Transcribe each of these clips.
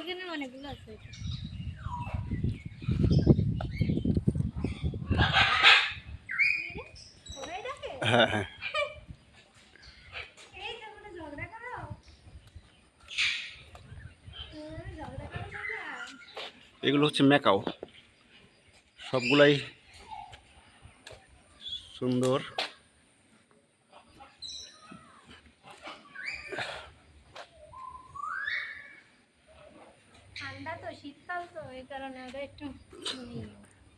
এখানে অনেকগুলো আছে। হ্যাঁ হ্যাঁ, এগুলো হচ্ছে ম্যাকাও, সবগুলাই সুন্দর। ঠান্ডা তো, শীতকাল তো, এই কারণে ওটা একটু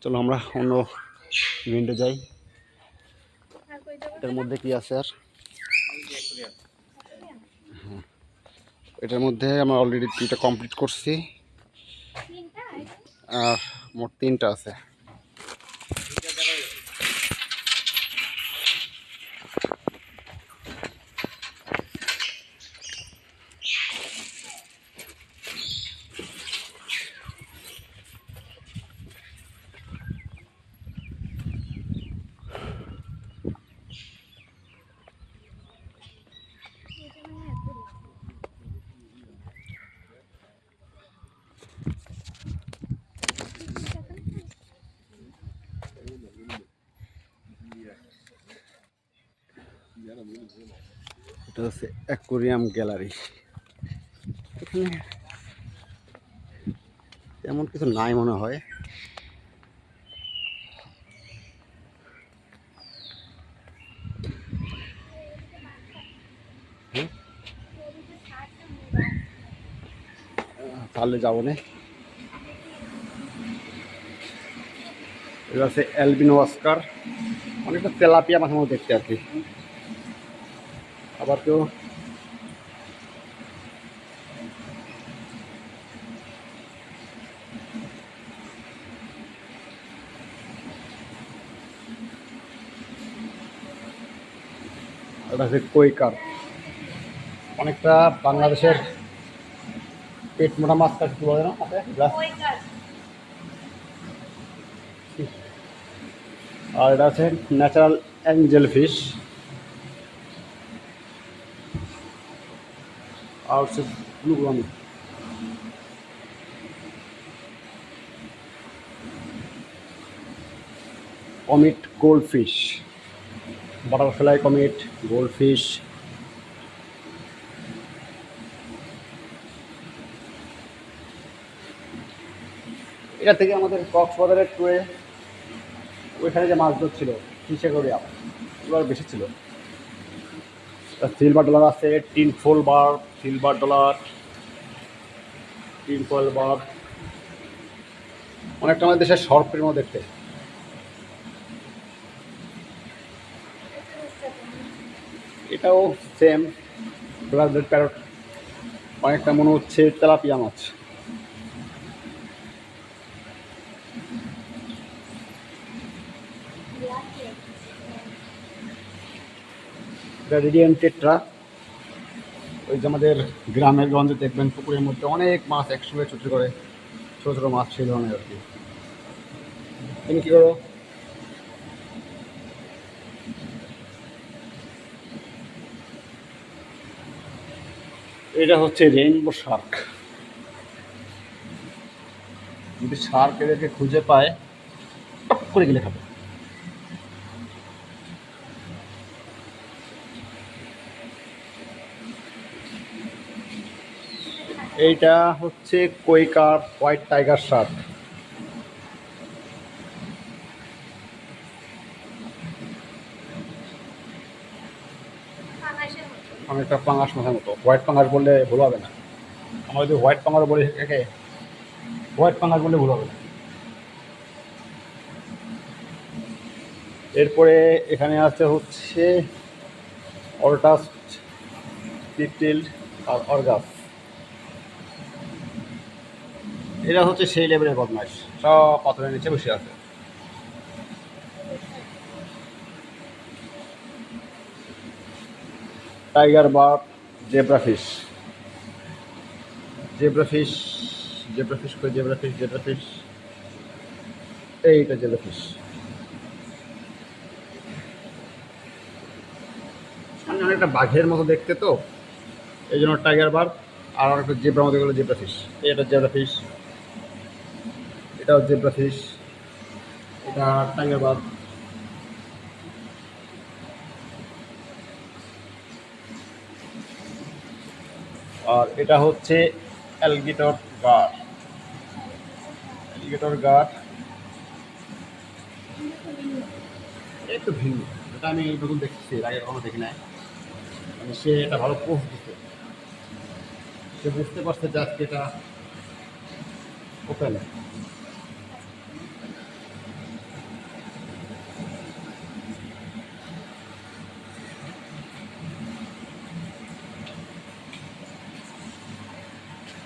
চলো আমরা অন্য ইভেন্টে যাই। আর কই যাবো এটার দাদা? মধ্যে কি আছে? আর এটার মধ্যে আমরা অলরেডি 3টা কমপ্লিট করছি, তিনটা আর মোট 3টা আছে। এটা হচ্ছে অ্যাকোয়ারিয়াম গ্যালারি। এখানে তেমন কিছু নাই মনে হয়। তাহলে যাবো না। এটা হচ্ছে অ্যালবিনো অস্কার, অনেকটা তেলাপিয়া মাছের মতো দেখতে আর কি। আবার কেউ এটা হচ্ছে কৈকার, অনেকটা বাংলাদেশের পেট মোটা মাছ কাছে কি বলে না? আর এটা আছে ন্যাচারাল অ্যাঞ্জেল ফিশ, আর হচ্ছে blue commit gold fish, butterfly commit, gold fish. এটা থেকে আমাদের কক্সবাজারের টুয়ে ওইখানে যে মাছ ধরছিল ফিশে করে ওগুলো বেশি ছিল। সিলভার ডলার আছে, টিন ফোল বার, সিলভার ডলার, টিন ফোল বার, অনেকটা আমাদের দেশের সর্পের মতো দেখতে। এটাও সেম ব্লাড প্যারট, অনেকটা মনে হচ্ছে তেলাপিয়া মাছ। এটা রেডিয়ান টেট্রা, ওই যে আমাদের গ্রামের গঞ্জে দেখবেন পুকুরের মধ্যে অনেক মাছ একসঙ্গে ছোট করে, ছোটো ছোটো মাছ সেই ধরনের আর কি। তুমি কী করো? এটা হচ্ছে রেইনবো শার্ক। যদি শার্ক এদেরকে খুঁজে পায় টপ করে গেলে খাবে। এইটা হচ্ছে কৈকার হোয়াইট টাইগার শার্ক। অনেকটা পাঙাশ মাথার মতো, হোয়াইট পাঙাশ বললে ভুল হবে না। আমরা যদি হোয়াইট পাঙাশ বলি একে, হোয়াইট পাঙাশ বললে ভুল হবে না। এরপরে এখানে আছে হচ্ছে অল্টাস, পিপটিল আর অর্গাস। এরা হচ্ছে সেই লেভেলের বদমাইশ, সব পাথরের নিচে বসে আছে। Tiger bird, zebra fish, zebra fish, zebra fish করে, জেব্রা ফিশ, জেব্রা ফিশ, এইটা জেব্রা ফিশ। মানে অনেকটা বাঘের মতো দেখতে তো, এই জন্য টাইগার বার্ড। আর একটা জেব্রা মধ্যে গেলো জেব্রা ফিশ, এটা জেব্রা ফিশ, এটাও জেব্রা ফিশ, এটা টাঙ্গের বাদ, আর এটা হচ্ছে অ্যালগেটর গার, অ্যালগেটর গার একটু ভিন্ন, এটা আমি নতুন দেখছি, এর আগে কখনো দেখি নাই। মানে সে এটা ভালো পোস্ট দিতে, সে বুঝতে পারছে যে আজকে এটা ওপেন।